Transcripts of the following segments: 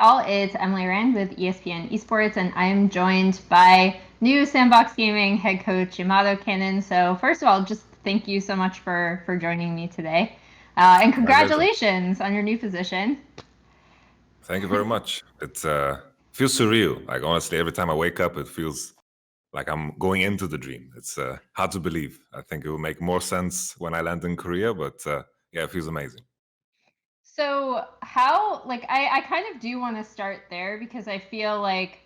all, it's Emily Rand with ESPN Esports, and I'm joined by new Sandbox Gaming head coach YamatoCannon. So first of all, just thank you so much for joining me today, and My pleasure. congratulations on your new position. Thank you very much. It feels surreal. Like honestly, every time I wake up, it feels like I'm going into the dream. It's hard to believe. I think it will make more sense when I land in Korea, but yeah, it feels amazing. So how, like, I kind of do want to start there because I feel like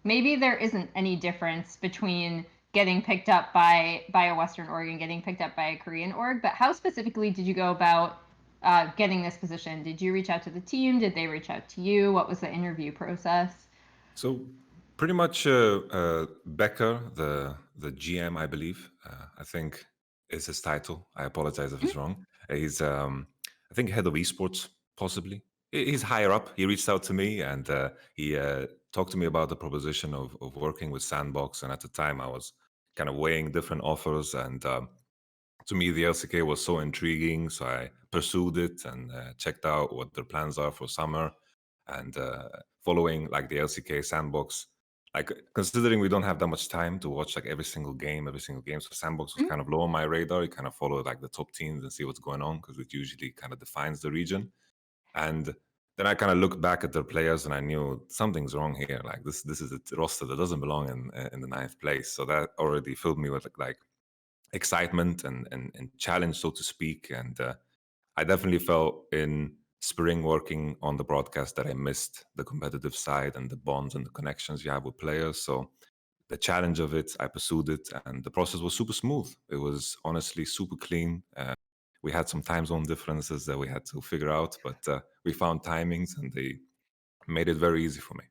maybe there isn't any difference between getting picked up by a Western org and getting picked up by a Korean org. But how specifically did you go about getting this position? Did you reach out to the team? Did they reach out to you? What was the interview process? So pretty much Becker, the GM, I believe, I think is his title. I apologize if it's wrong. He's I think head of esports, possibly. He's higher up. He reached out to me and he talked to me about the proposition of working with Sandbox. And at the time, I was kind of weighing different offers. And to me, the LCK was so intriguing. So I pursued it and checked out what their plans are for summer. And following like the LCK Sandbox, like considering we don't have that much time to watch like every single game. So Sandbox was Mhm. kind of low on my radar. You kind of follow like the top teams and see what's going on because it usually kind of defines the region. And then I kind of looked back at their players and I knew something's wrong here. Like this is a roster that doesn't belong in the ninth place. So that already filled me with like excitement and challenge, so to speak. And I definitely felt in spring working on the broadcast that I missed the competitive side and the bonds and the connections you have with players. So the challenge of it, I pursued it, and the process was super smooth. It was honestly super clean. We had some time zone differences that we had to figure out, but we found timings and they made it very easy for me.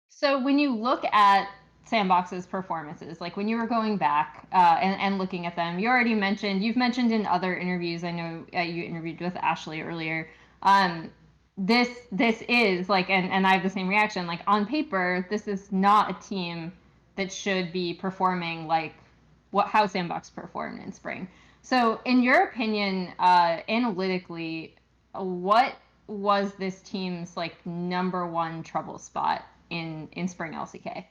So when you look at Sandbox's performances, like when you were going back and looking at them, you've mentioned in other interviews. I know you interviewed with Ashley earlier. Um, this is like, and I have the same reaction. Like on paper, this is not a team that should be performing like how Sandbox performed in spring. So, in your opinion, analytically, what was this team's like number one trouble spot in spring LCK?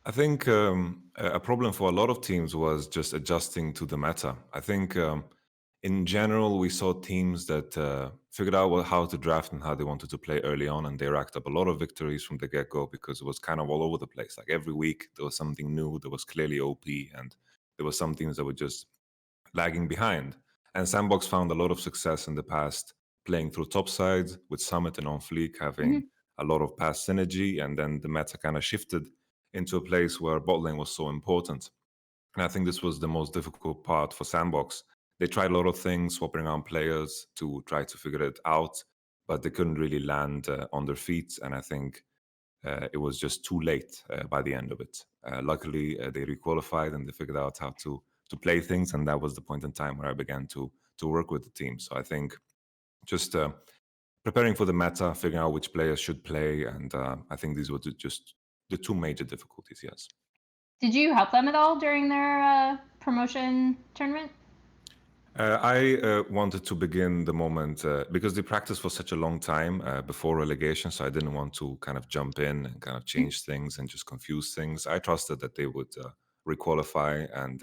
I think a problem for a lot of teams was just adjusting to the meta. I think in general, we saw teams that figured out how to draft and how they wanted to play early on, and they racked up a lot of victories from the get go because it was kind of all over the place. Like every week, there was something new that was clearly OP, and there were some teams that were just lagging behind. And Sandbox found a lot of success in the past playing through top sides with Summit and On Fleek having Mm-hmm. a lot of past synergy, and then the meta kind of shifted into a place where bot lane was so important. And I think this was the most difficult part for Sandbox. They tried a lot of things, swapping around players to try to figure it out, but they couldn't really land on their feet. And I think it was just too late by the end of it. Luckily, they requalified and they figured out how to play things, and that was the point in time where I began to work with the team. So I think just preparing for the meta, figuring out which players should play, and I think these were just the two major difficulties. Yes. Did you help them at all during their promotion tournament? I wanted to begin the moment because they practiced for such a long time before relegation, so I didn't want to kind of jump in and kind of change things and just confuse things. I trusted that they would requalify, and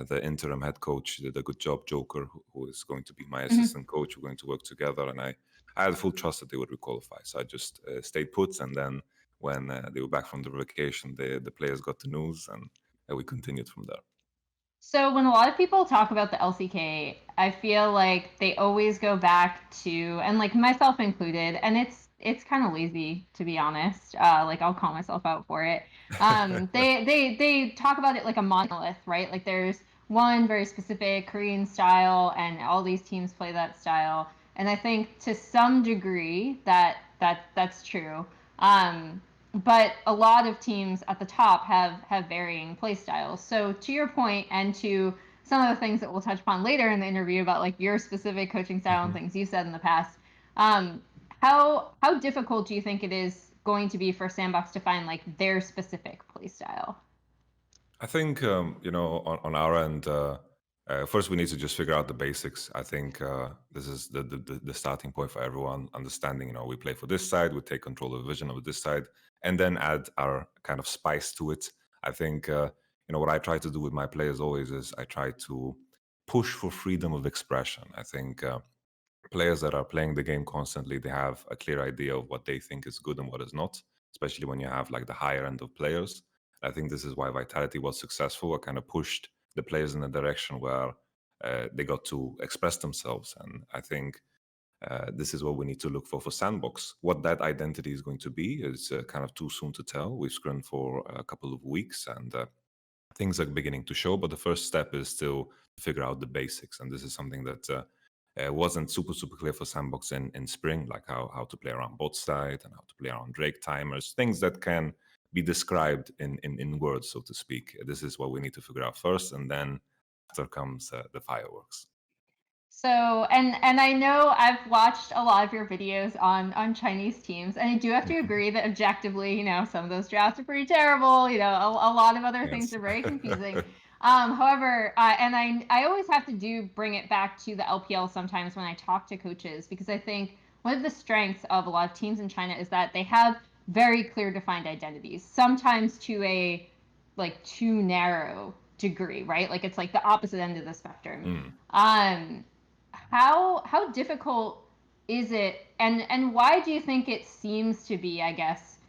the interim head coach did a good job, Joker, who is going to be my Mm-hmm. assistant coach. We're going to work together, and I had full trust that they would requalify. So I just stayed put, and then when they were back from the vacation, the players got the news, and we continued from there. So when a lot of people talk about the LCK, I feel like they always go back to, and like myself included, and it's kind of lazy to be honest. Like I'll call myself out for it. They talk about it like a monolith, right? Like there's one very specific Korean style, and all these teams play that style. And I think to some degree that's true. Um, but a lot of teams at the top have varying play styles. So to your point, and to some of the things that we'll touch upon later in the interview about like your specific coaching style and Mhm. things you said in the past, um, how difficult do you think it is going to be for Sandbox to find like their specific play style? I think on our end, First, we need to just figure out the basics. I think this is the starting point for everyone. Understanding, we play for this side, we take control of the vision of this side, and then add our kind of spice to it. I think what I try to do with my players always is I try to push for freedom of expression. I think players that are playing the game constantly, they have a clear idea of what they think is good and what is not, especially when you have like the higher end of players. I think this is why Vitality was successful. It kind of pushed the players in a direction where they got to express themselves. And I think this is what we need to look for Sandbox. What that identity is going to be is kind of too soon to tell. We've scrummed for a couple of weeks and things are beginning to show, but the first step is still to figure out the basics. And this is something that wasn't super clear for Sandbox in spring, like how to play around bot side and how to play around Drake timers, things that can be described in words, so to speak. This is what we need to figure out first, and then after comes the fireworks. So, and I know I've watched a lot of your videos on Chinese teams, and I do have to agree that objectively, some of those drafts are pretty terrible. A lot of other things Yes. are very confusing. However, and I always have to bring it back to the LPL sometimes when I talk to coaches, because I think one of the strengths of a lot of teams in China is that they have very clear defined identities, sometimes to a like too narrow degree, right? Like it's like the opposite end of the spectrum. How difficult is it, and why do you think it seems to be, I guess,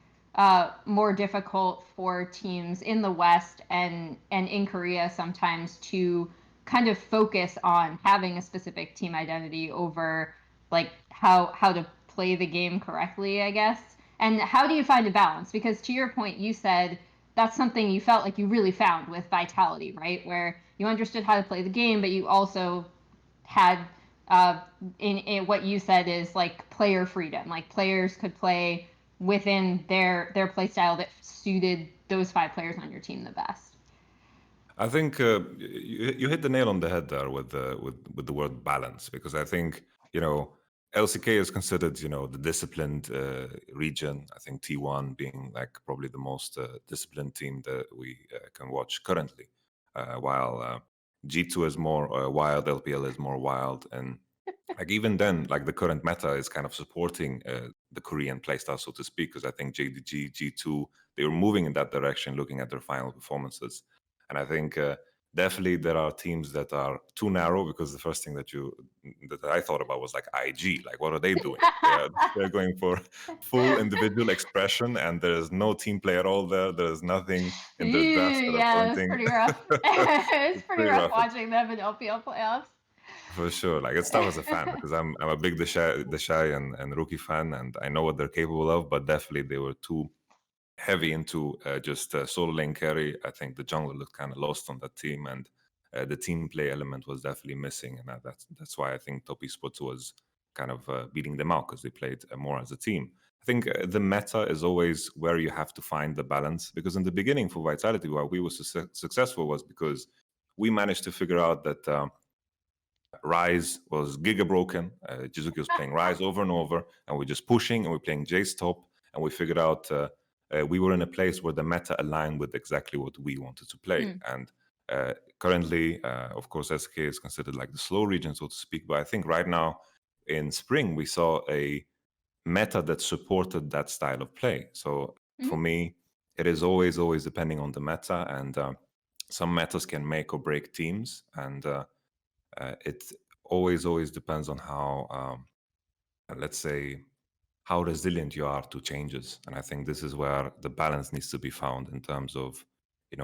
more difficult for teams in the West and in Korea sometimes to kind of focus on having a specific team identity over like how to play the game correctly, I guess? And how do you find a balance? Because to your point, you said that's something you felt like you really found with Vitality, right? Where you understood how to play the game, but you also had in what you said is like player freedom. Like players could play within their play style that suited those 5 players on your team the best. I think you hit the nail on the head there with the word balance, because I think LCK is considered the disciplined region. I think T1 being like probably the most disciplined team that we can watch currently, while G2 is more wild, LPL is more wild, and like even then, like the current meta is kind of supporting the Korean playstyle, so to speak, because I think JDG, G2, they were moving in that direction, looking at their final performances. And I think definitely there are teams that are too narrow, because the first thing that I thought about was like IG. Like, what are they doing? They're going for full individual expression, and there is no team play at all there. There is nothing in their drafts that are Yeah, it's pointing. pretty rough. It's It's pretty pretty rough rough. watching them in LPL playoffs. For sure, like it's tough as a fan because I'm a big the shy and rookie fan, and I know what they're capable of. But definitely, they were too heavy into just solo lane carry. I think the jungle looked kind of lost on that team, and the team play element was definitely missing. And that's why I think Top Esports was kind of beating them out, because they played more as a team. I think the meta is always where you have to find the balance, because in the beginning for Vitality, why we were successful was because we managed to figure out that. Rise was giga broken. Jizuki was playing Rise over and over, and we're just pushing and we're playing Jace top. And we figured out we were in a place where the meta aligned with exactly what we wanted to play. And currently, of course, SK is considered like the slow region, so to speak. But I think right now in spring, we saw a meta that supported that style of play. So for me, it is always depending on the meta, and some metas can make or break teams. And it always depends on how, let's say, how resilient you are to changes. And I think this is where the balance needs to be found in terms of,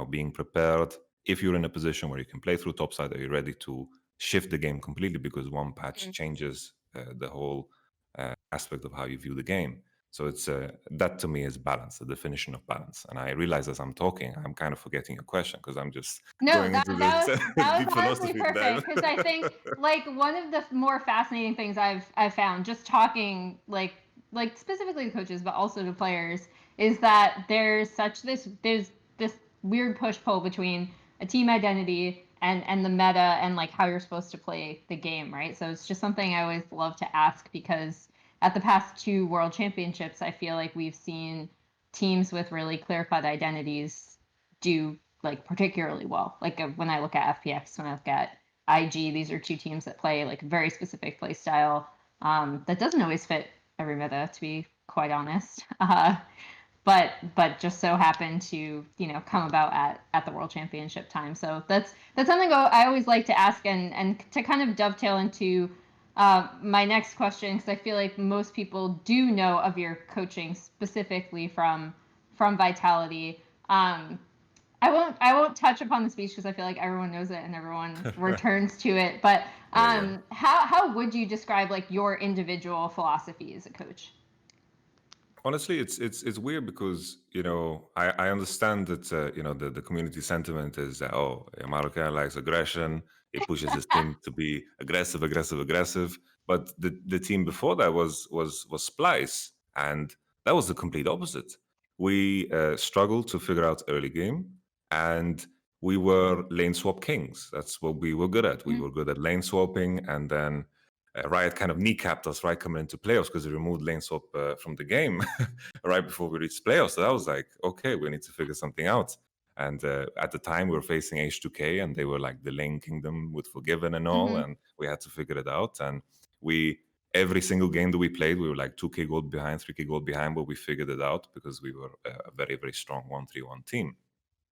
being prepared. If you're in a position where you can play through topside, are you ready to shift the game completely because one patch changes the whole aspect of how you view the game? So it's that to me is balance, the definition of balance. And I realize as I'm talking, I'm kind of forgetting your question because I'm just No, going that into that this was that deep was honestly philosophy dive. perfect, because I think like one of the more fascinating things I've found just talking like specifically to coaches but also to players is that there's this weird push pull between a team identity and the meta and like how you're supposed to play the game, right? So it's just something I always love to ask, because at the past 2 world championships, I feel like we've seen teams with really clear cut identities do like particularly well. Like when I look at FPX, when I look at IG. These are two teams that play like very specific play style that doesn't always fit every meta, to be quite honest. But just so happened to come about at the World Championship time. So that's something I always like to ask, and to kind of dovetail into my next question, because I feel like most people do know of your coaching specifically from Vitality. I won't touch upon the speech because I feel like everyone knows it and everyone returns to it. But Yeah. how would you describe like your individual philosophy as a coach? Honestly, it's weird because I understand that the community sentiment is that, oh, Yamato likes aggression. He pushes his team to be aggressive, aggressive, aggressive. But the team before that was Splice, and that was the complete opposite. We struggled to figure out early game, and we were lane swap kings. That's what we were good at. We Mhm. were good at lane swapping, and then Riot kind of kneecapped us right coming into playoffs because they removed lane swap from the game right before we reached playoffs. So I was like, okay, we need to figure something out. And at the time, we were facing H2K, and they were like the lane kingdom with Forgiven and all, Mhm. and we had to figure it out. And we every single game that we played, we were like 2K gold behind, 3K gold behind, but we figured it out because we were a very, very strong 1-3-1 team.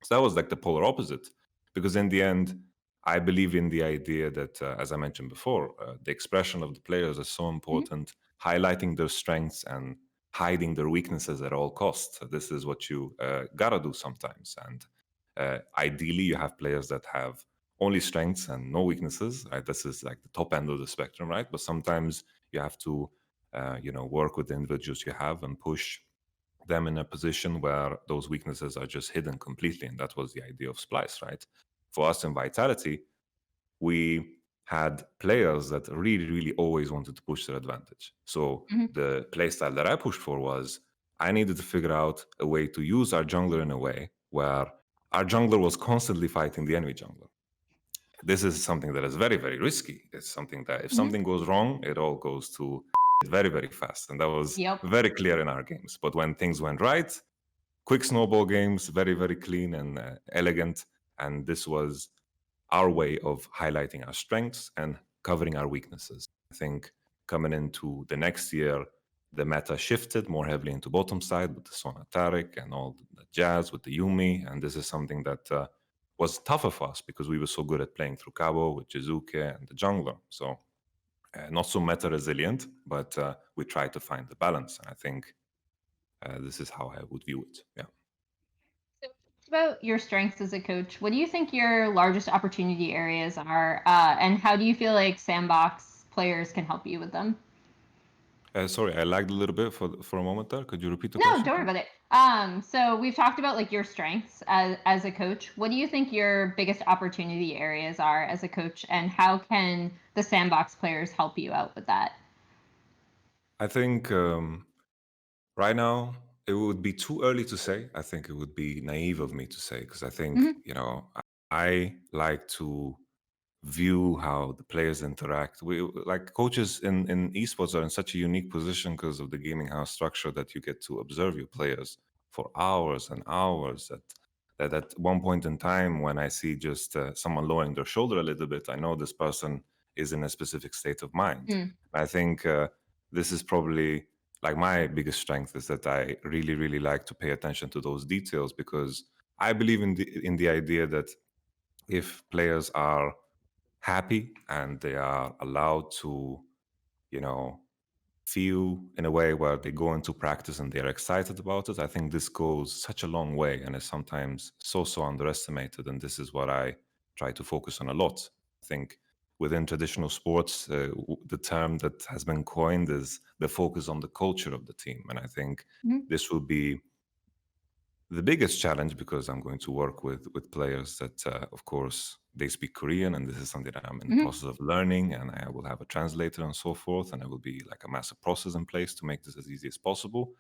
So that was like the polar opposite. Because in the end, I believe in the idea that, as I mentioned before, the expression of the players is so Mhm. important, highlighting their strengths and hiding their weaknesses at all costs. This is what you gotta do sometimes. And ideally, you have players that have only strengths and no weaknesses. Right? This is like the top end of the spectrum, right? But sometimes you have to, work with the individuals you have and push them in a position where those weaknesses are just hidden completely. And that was the idea of Splice, right? For us in Vitality, we had players that really, really always wanted to push their advantage. So Mhm. the playstyle that I pushed for was I needed to figure out a way to use our jungler in a way where our jungler was constantly fighting the enemy jungler. This is something that is very, very risky. It's something that if Mhm. something goes wrong, it all goes to very, very fast. And that was Yep. very clear in our games. But when things went right, quick snowball games, very, very clean and elegant. And this was our way of highlighting our strengths and covering our weaknesses. I think coming into the next year, the meta shifted more heavily into bottom side with the Sona Taric and all the jazz with the Yumi. And this is something that was tougher for us because we were so good at playing through Cabo with Jizuke and the jungler. So not so meta resilient, but we try to find the balance. And I think this is how I would view it. Yeah. So about your strengths as a coach, what do you think your largest opportunity areas are, and how do you feel like Sandbox players can help you with them? Sorry, I lagged a little bit for a moment there. Could you repeat the No, question, don't worry please? about it. So we've talked about like your strengths as a coach. What do you think your biggest opportunity areas are as a coach, and how can the Sandbox players help you out with that? I think right now it would be too early to say. I think it would be naive of me to say because I think, Hmm. I like to view how the players interact. We like coaches in esports are in such a unique position because of the gaming house structure that you get to observe your players for hours and hours. That at one point in time, when I see just someone lowering their shoulder a little bit, I know this person is in a specific state of mind. Mm. I think this is probably like my biggest strength is that I really, really like to pay attention to those details because I believe in the idea that if players are happy and they are allowed to, you know, feel in a way where they go into practice and they're excited about it, I think this goes such a long way and is sometimes so underestimated. And this is what I try to focus on a lot. I think within traditional sports, the term that has been coined is the focus on the culture of the team. And I think Mhm. this will be the biggest challenge because I'm going to work with players that, of course, they speak Korean, and this is something that I'm in the Mhm. process of learning, and I will have a translator and so forth, and it will be like a massive process in place to make this as easy as possible.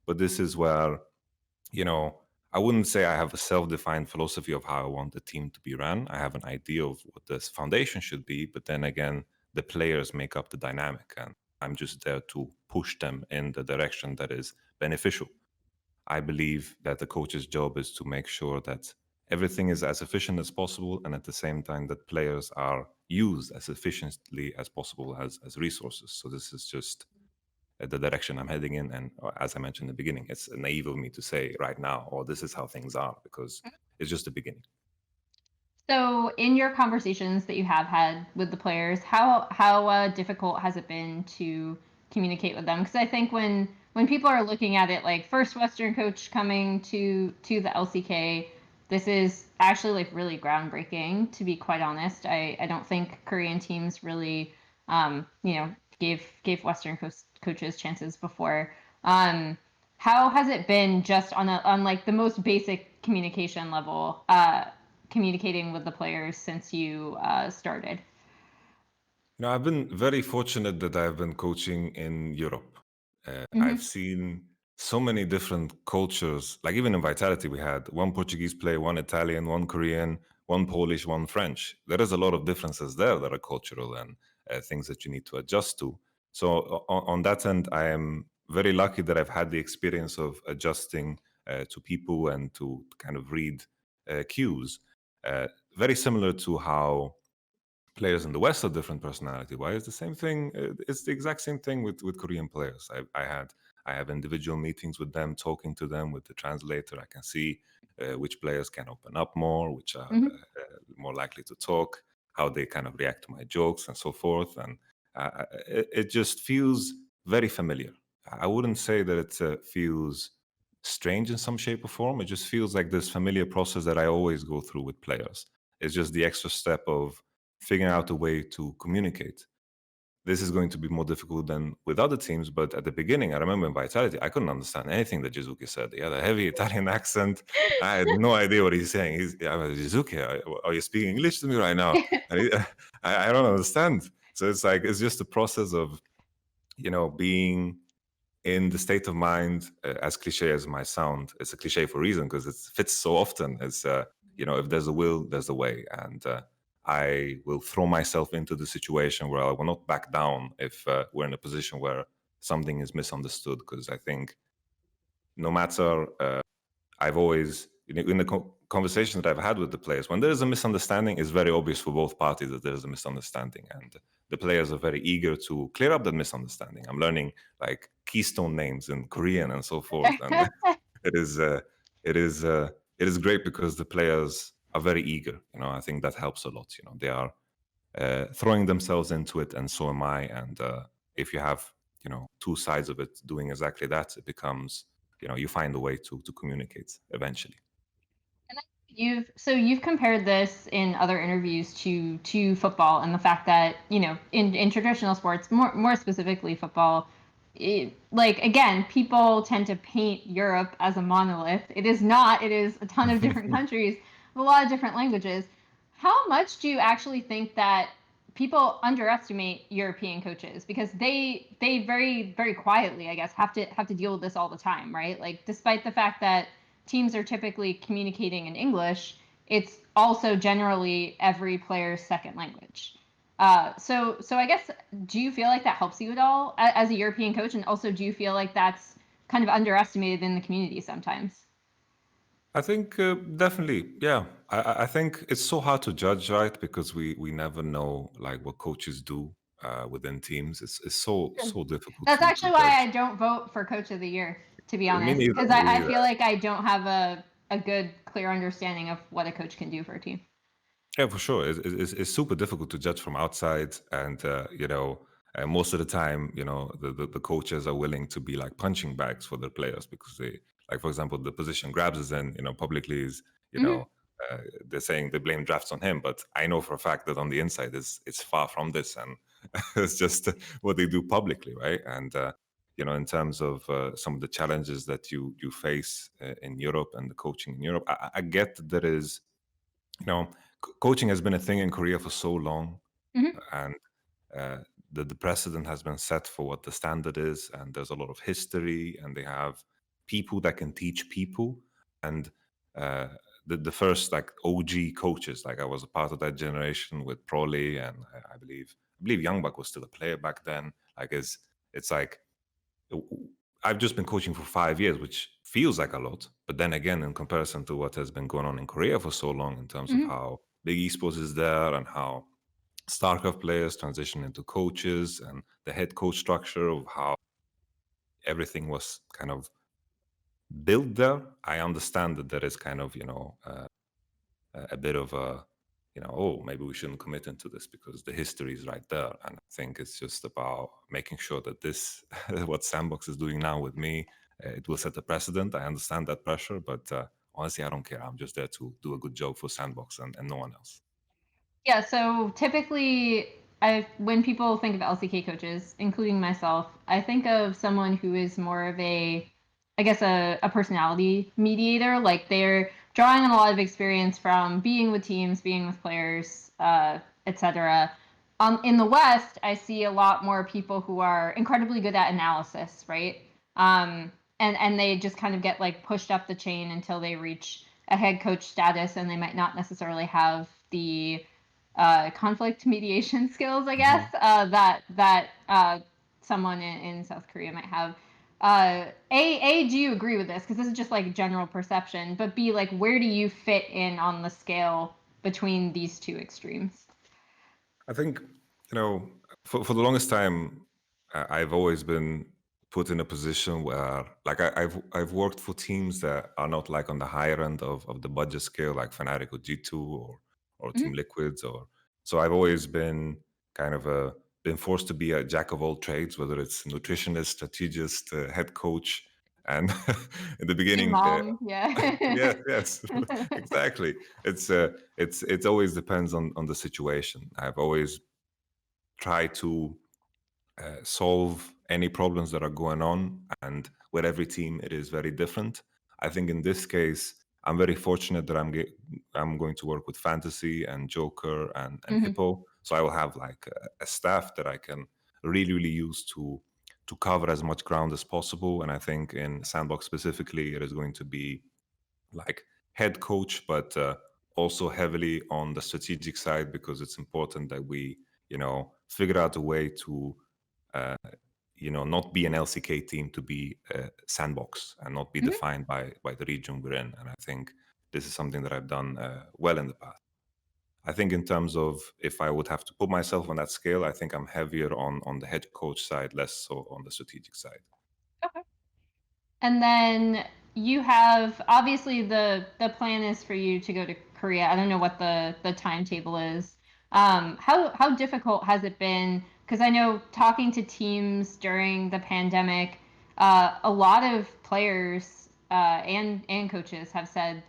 But this is where, you know, I wouldn't say I have a self-defined philosophy of how I want the team to be run. I have an idea of what this foundation should be, but then again, the players make up the dynamic, and I'm just there to push them in the direction that is beneficial. I believe that the coach's job is to make sure that everything is as efficient as possible, and at the same time that players are used as efficiently as possible as resources. So this is just the direction I'm heading in. And as I mentioned in the beginning, it's naive of me to say right now, oh, this is how things are, because it's just the beginning. So, in your conversations that you have had with the players, how difficult has it been to communicate with them? Because I think when people are looking at it like first Western coach coming to the LCK, this is actually like really groundbreaking. To be quite honest, I don't think Korean teams really you know gave Western coaches chances before. How has it been just on like the most basic communication level? Communicating with the players since you started? I've been very fortunate that I've been coaching in Europe. I've Mm-hmm. seen so many different cultures. Like even in Vitality, we had one Portuguese player, one Italian, one Korean, one Polish, one French. There is a lot of differences there that are cultural and things that you need to adjust to. So on that end, I am very lucky that I've had the experience of adjusting to people and to kind of read cues. Very similar to how players in the West are different personality wise. The same thing. It's the exact same thing with Korean players. I have individual meetings with them, talking to them with the translator. I can see which players can open up more, which are Mm-hmm. more likely to talk, how they kind of react to my jokes and so forth. And it just feels very familiar. I wouldn't say that it feels strange in some shape or form. It just feels like this familiar process that I always go through with players. It's just the extra step of figuring out a way to communicate. This is going to be more difficult than with other teams, but at the beginning, I remember in Vitality, I couldn't understand anything that Jizuki said. He had a heavy Italian accent. I had no idea what he's saying. I'm like, Jizuki, are you speaking English to me right now? And I don't understand. So it's like, it's just a process of, being in the state of mind, as cliche as it might sound, it's a cliche for a reason because it fits so often. It's if there's a will, there's a way, and I will throw myself into the situation where I will not back down if we're in a position where something is misunderstood. Because I think no matter I've always, in the conversations that I've had with the players, when there is a misunderstanding, it's very obvious for both parties that there is a misunderstanding, and the players are very eager to clear up that misunderstanding. I'm learning like keystone names in Korean and so forth, and it is, uh, it is, it is great because the players are very eager. I think that helps a lot. They are throwing themselves into it, and so am I. And if you have, two sides of it doing exactly that, it becomes, you find a way to communicate eventually. You've compared this in other interviews to football and the fact that in traditional sports, more specifically football, like again, people tend to paint Europe as a monolith. It is not. It is a ton of different countries with a lot of different languages. How much do you actually think that people underestimate European coaches because they very very quietly, I guess, have to deal with this all the time, right? Like despite the fact that teams are typically communicating in English, it's also generally every player's second language. So I guess, do you feel like that helps you at all as a European coach, and also do you feel like that's kind of underestimated in the community sometimes? I think definitely, yeah. I think it's so hard to judge, right? Because we never know like what coaches do within teams. It's so difficult That's to actually why I judge. don't vote for Coach of the Year, to be Me honest, neither. because Me I neither. feel like I don't have a good, clear understanding of what a coach can do for a team. Yeah, for sure. It's super difficult to judge from outside, and most of the time, the coaches are willing to be like punching bags for their players because they, like, for example, the position Grabs is in, publicly is, Hmm. they're saying they blame drafts on him, but I know for a fact that on the inside, it's far from this, and it's just what they do publicly, right? And in terms of some of the challenges that you face in Europe and the coaching in Europe, I get that there is coaching has been a thing in Korea for so long, Hmm. and uh, the precedent has been set for what the standard is, and there's a lot of history, and they have people that can teach people, and uh, the first like OG coaches, like I was a part of that generation with Proli, and I believe Youngbak was still a player back then. Like it's like I've just been coaching for 5 years, which feels like a lot. But then again, in comparison to what has been going on in Korea for so long, in terms of Mhm. how big esports is there and how StarCraft players transition into coaches and the head coach structure of how everything was kind of built there, I understand that there is kind of, a bit of a, oh, maybe we shouldn't commit into this because the history is right there. And I think it's just about making sure that this, what Sandbox is doing now with me, it will set a precedent. I understand that pressure, but honestly, I don't care. I'm just there to do a good job for Sandbox and no one else. Yeah, so typically, when people think of LCK coaches, including myself, I think of someone who is more of I guess, a personality mediator. Like they're drawing on a lot of experience from being with teams, being with players, etc. In the West, I see a lot more people who are incredibly good at analysis, right? And they just kind of get like pushed up the chain until they reach a head coach status, and they might not necessarily have the conflict mediation skills, I guess, Mhm. that someone in South Korea might have. Do you agree with this? Because this is just like general perception. But B, like, where do you fit in on the scale between these two extremes? I think, for the longest time, I've always been put in a position where, like, I've worked for teams that are not like on the higher end of the budget scale, like Fnatic or G2 or Team Mm-hmm. Liquids, or so I've always been kind of been forced to be a jack of all trades, whether it's nutritionist, strategist, head coach, and in the Team beginning, mom, yeah. yes, yes, exactly. It's always depends on the situation. I've always tried to solve any problems that are going on, and with every team, it is very different. I think in this case, I'm very fortunate that I'm going to work with Fantasy and Joker and Hmm. Hippo, so I will have like a staff that I can really use to cover as much ground as possible. And I think in Sandbox specifically, it is going to be like head coach, but also heavily on the strategic side because it's important that we, figure out a way to, uh, not be an LCK team to be a Sandbox and not be Hmm. defined by the region we're in. And I think this is something that I've done well in the past. I think in terms of if I would have to put myself on that scale, I think I'm heavier on the head coach side, less so on the strategic side. Okay. And then you have obviously the plan is for you to go to Korea. I don't know what the timetable is. How difficult has it been? Because I know talking to teams during the pandemic, a lot of players and coaches have said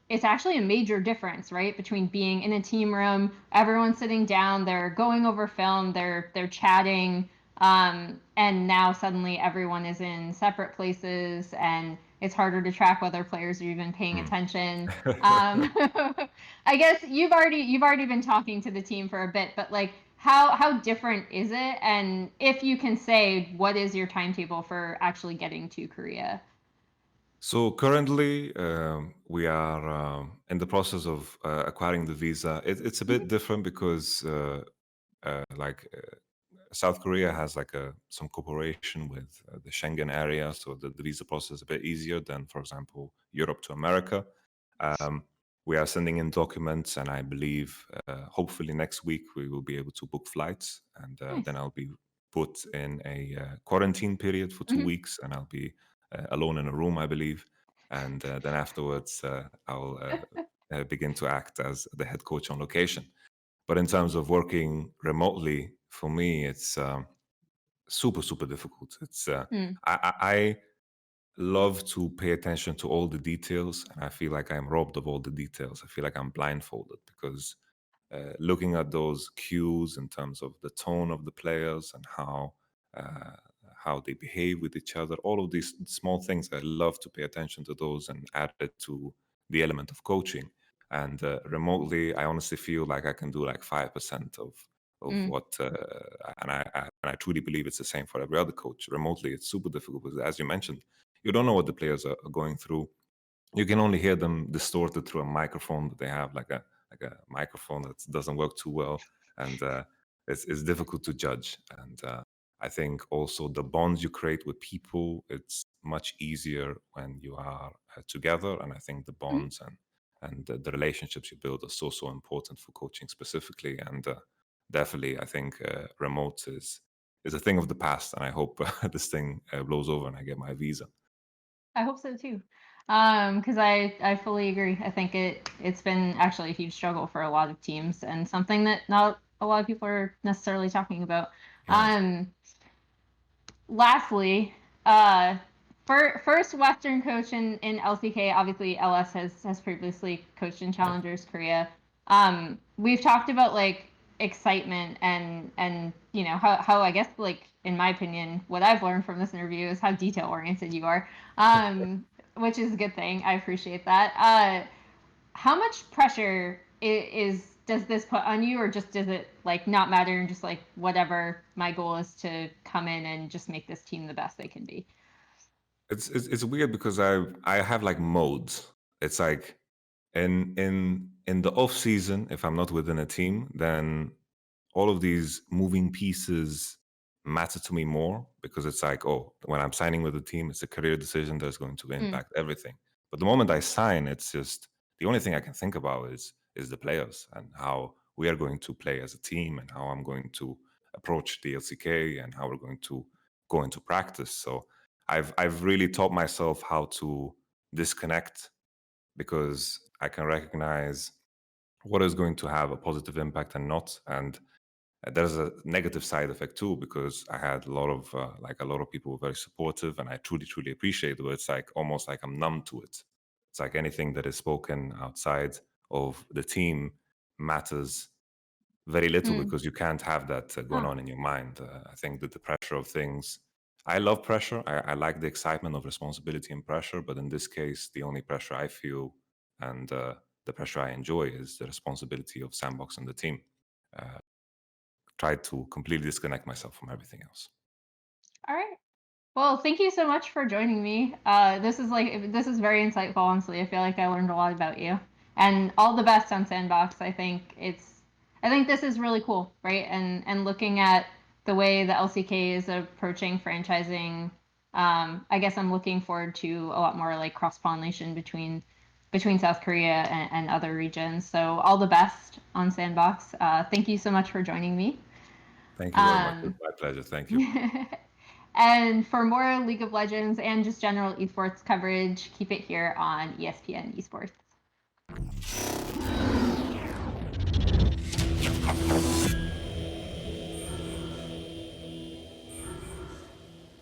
it's actually a major difference, right, between being in a team room, everyone's sitting down, they're going over film, they're chatting, and now suddenly everyone is in separate places, and it's harder to track whether players are even paying Hmm. attention. I guess you've already been talking to the team for a bit, but like how different is it? And if you can say, what is your timetable for actually getting to Korea? So currently, we are in the process of acquiring the visa. It's a bit different because, South Korea has like some cooperation with the Schengen area, so the visa process is a bit easier than, for example, Europe to America. Um, we are sending in documents, and I believe hopefully next week we will be able to book flights, and Nice. then I'll be put in a quarantine period for two Hmm. weeks, and I'll be alone in a room, I believe, and then afterwards I'll begin to act as the head coach on location. But in terms of working remotely, for me, it's super difficult. It's I love to pay attention to all the details, and I feel like I'm robbed of all the details. I feel like I'm blindfolded because looking at those cues in terms of the tone of the players and uh, how they behave with each other, all of these small things, I love to pay attention to those and add it to the element of coaching. And remotely, I honestly feel like I can do like 5% of Mm. what, and I truly believe it's the same for every other coach. Remotely, it's super difficult because, as you mentioned, you don't know what the players are going through. You can only hear them distorted through a microphone that they have, like a microphone that doesn't work too well, and it's difficult to judge. And I think also the bonds you create with people, it's much easier when you are together. And I think the bonds and the relationships you build are so important for coaching specifically. And definitely, I think remote is a thing of the past. And I hope this thing blows over and I get my visa. I hope so too. Because I fully agree. I think it's been actually a huge struggle for a lot of teams and something that not a lot of people are necessarily talking about. Yeah. Lastly, first Western coach in LCK. Obviously, LS has previously coached in Challengers Korea. We've talked about like excitement and you know how I guess like in my opinion what I've learned from this interview is how detail oriented you are, which is a good thing. I appreciate that. How much pressure does this put on you, or just does it like not matter and just like whatever, my goal is to come in and just make this team the best they can be? It's weird because I have like modes. It's like in the off season, if I'm not within a team, then all of these moving pieces matter to me more because it's like, oh, when I'm signing with a team, it's a career decision that's going to Mm, impact everything. But the moment I sign, it's just the only thing I can think about is the players and how we are going to play as a team and how I'm going to approach the LCK and how we're going to go into practice. So I've really taught myself how to disconnect because I can recognize what is going to have a positive impact and not. And there's a negative side effect too because I had a lot of like a lot of people were very supportive and I truly appreciate it. But it's like almost like I'm numb to it. It's like anything that is spoken outside of the team matters very little mm, because you can't have that going huh. on in your mind. I think that the pressure of things, I love pressure. I like the excitement of responsibility and pressure, but in this case, the only pressure I feel and the pressure I enjoy is the responsibility of Sandbox and the team. Try to completely disconnect myself from everything else. All right. Well, thank you so much for joining me. This is very insightful. Honestly, I feel like I learned a lot about you, and all the best on Sandbox. I think this is really cool, right? And looking at the way the LCK is approaching franchising, I guess I'm looking forward to a lot more like cross pollination between South Korea and other regions. So all the best on Sandbox. Thank you so much for joining me. Thank you very much. It's Um, my pleasure. Thank you. And for more League of Legends and just general esports coverage, keep it here on ESPN Esports.